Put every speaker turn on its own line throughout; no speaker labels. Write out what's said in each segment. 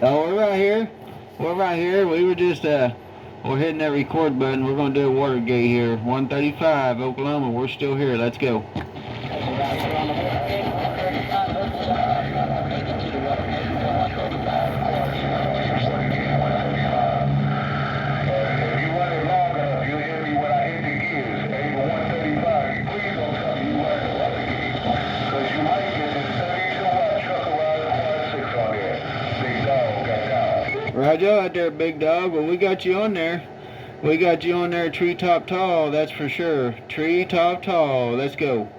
Oh, we're right here. We're right here. We were just we're hitting that record button. We're gonna do a Watergate here. 135, Oklahoma. We're still here. Let's go. Roger out there, big dog. Well, we got you on there. We got you on there, treetop tall, that's for sure. Treetop tall. Let's go.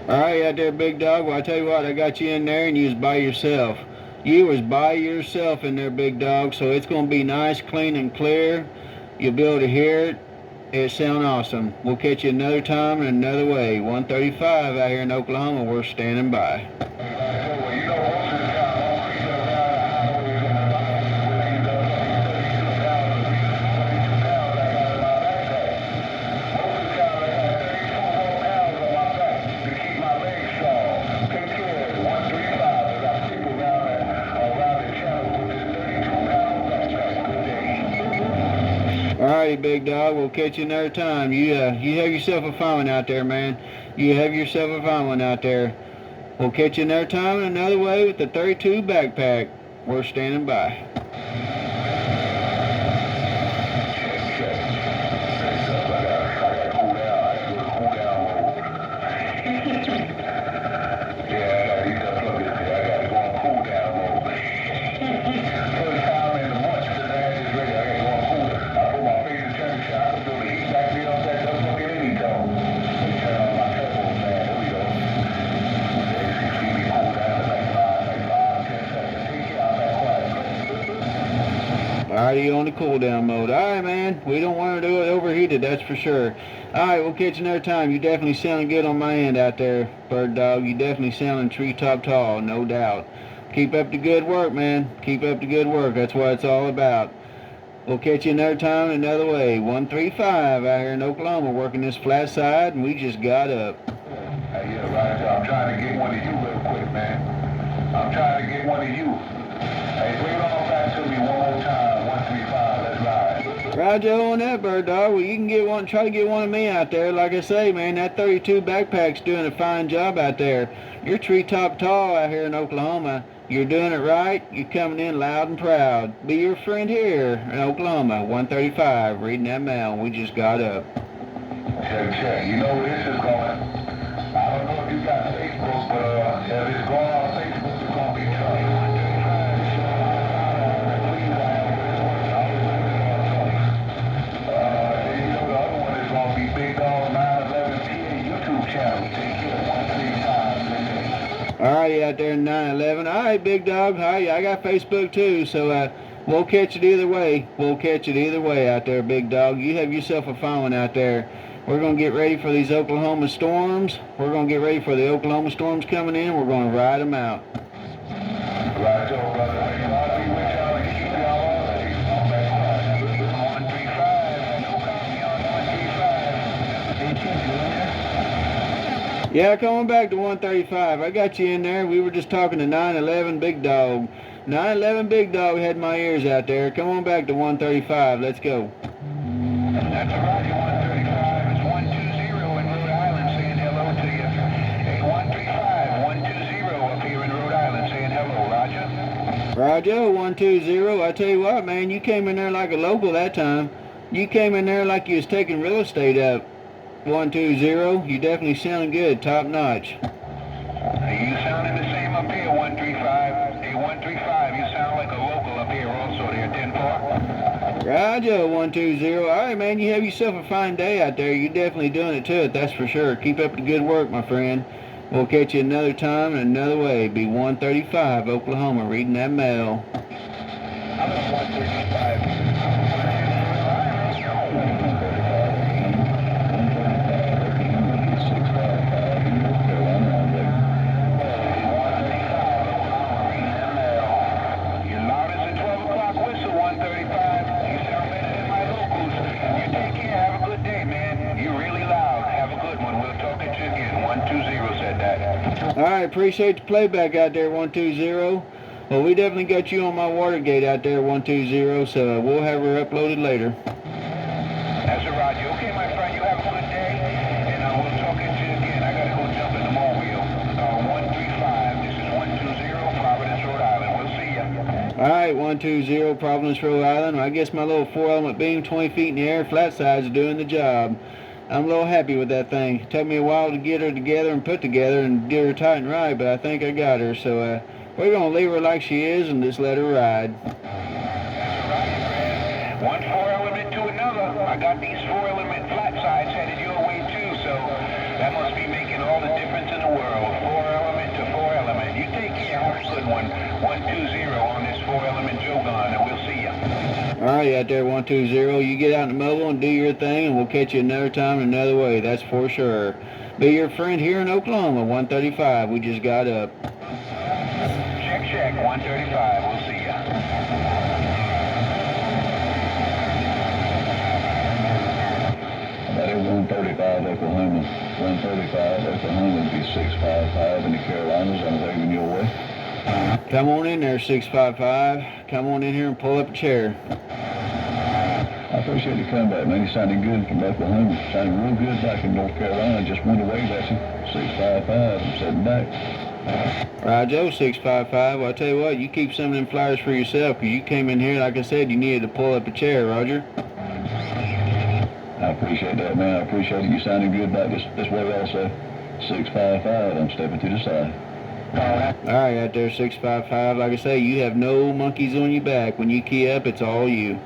Alright out there, big dog. Well, I tell you what, I got you in there and you was by yourself. You was by yourself in there, big dog, so it's going to be nice, clean, and clear. You'll be able to hear it. It sound awesome. We'll catch you another time and another way. 135 out here in Oklahoma. We're standing by. Alrighty, big dog. We'll catch you another time. You have yourself a fine one out there, man. You have yourself a fine one out there. We'll catch you another time and another way with the 32 backpack. We're standing by. Alrighty, on the cool down mode. Alright, man. We don't want to do it overheated, that's for sure. Alright, we'll catch you another time. You definitely sounding good on my end out there, bird dog. You definitely sounding treetop tall, no doubt. Keep up the good work, man. Keep up the good work. That's what it's all about. We'll catch you another time another way. 135 out here in Oklahoma working this flat side, and we just got up.
Hey, yeah, Roger. I'm trying to get one of you real quick, man. I'm trying to get one of you. Hey, bring it on back to me one more time. 135, let's ride.
Roger on that, bird dog. Well, you can get one. Try to get one of me out there. Like I say, man, that 32 backpack's doing a fine job out there. You're treetop tall out here in Oklahoma. You're doing it right. You're coming in loud and proud. Be your friend here in Oklahoma. 135, reading that mail. We just got up.
Check. You know where this is going. I don't know if you got Facebook, but if it's going on Facebook, it's going to be trouble.
Alright, out there in 911. Alright, big dog. Alright, I got Facebook too, so we'll catch it either way. We'll catch it either way out there, big dog. You have yourself a fine one out there. We're going to get ready for these Oklahoma storms. We're going to get ready for the Oklahoma storms coming in. We're going to ride them out.
Right, so, brother. I'll be with y'all and keep y'all on. 135. No copy on 135.
Yeah, coming back to 135. I got you in there. We were just talking to 911 Big Dog. 911 Big Dog had my ears out there. Come on back to 135. Let's go.
That's all right. 135 is 120 in Rhode Island saying hello to you. Hey, 135, 120 up here in Rhode Island saying hello, Roger.
Roger, 120. I tell you what, man, you came in there like a local that time. You came in there like you was taking real estate up. 120. You definitely sounding good, top notch.
You sounding the same up here, 135. Hey, 135, you sound like a local up here also there, 10-4.
Right. Roger, 120. All right, man, you have yourself a fine day out there. You're definitely doing it to it, that's for sure. Keep up the good work, my friend. We'll catch you another time and another way. Be 135, Oklahoma, reading that mail.
I'm at 135. You're loud as a 12 o'clock whistle, 135. You sound better than my locals. You take care. Have a good day, man. You're really loud. Have a good one. We'll talk at you again. 120 said that.
All right, appreciate the playback out there, 120. Well, we definitely got you on my Watergate out there, 120, so we'll have her uploaded later.
That's a Roger. Okay, my friend, you have a good day, and we'll talk at you again. I gotta go jump in the mobile. 135. This is 120, Providence, Rhode Island. We'll see ya.
All right, 120, Providence, Rhode Island. I guess my little 4-element beam, 20 feet in the air, flat sides, is doing the job. I'm a little happy with that thing. It took me a while to get her together and put together and get her tight and right, but I think I got her, so we're going to leave her like she is and just let her ride.
One 4-element to another. I got these 4-element flat sides headed your way too, so that must be making all the difference in the world. 4-element to 4-element. You take care. Have a good one. 120 on this 4-element Jogon, and we'll see ya.
All right, out there, 120. You get out in the mobile and do your thing, and we'll catch you another time and another way. That's for sure. Be your friend here in Oklahoma, 135. We just got up.
Check, 135. We'll see ya.
About 135 Oklahoma. 135 Oklahoma would be 655 in the Carolinas. I'm waving your way.
Come on in there, 655. Come on in here and pull up a chair.
I appreciate the comeback, man. You sounded good from Oklahoma. Sounded real good back in North Carolina. Just wanted to wave at you. 655. I'm sitting back.
Roger, 655. Well, I tell you what, you keep some of them flyers for yourself, because you came in here, like I said, you needed to pull up a chair, Roger.
I appreciate that, man. I appreciate it. You sounded good back this way also. 655. I'm stepping to the side.
All right, out there, 655. Like I say, you have no monkeys on your back. When you key up, it's all you.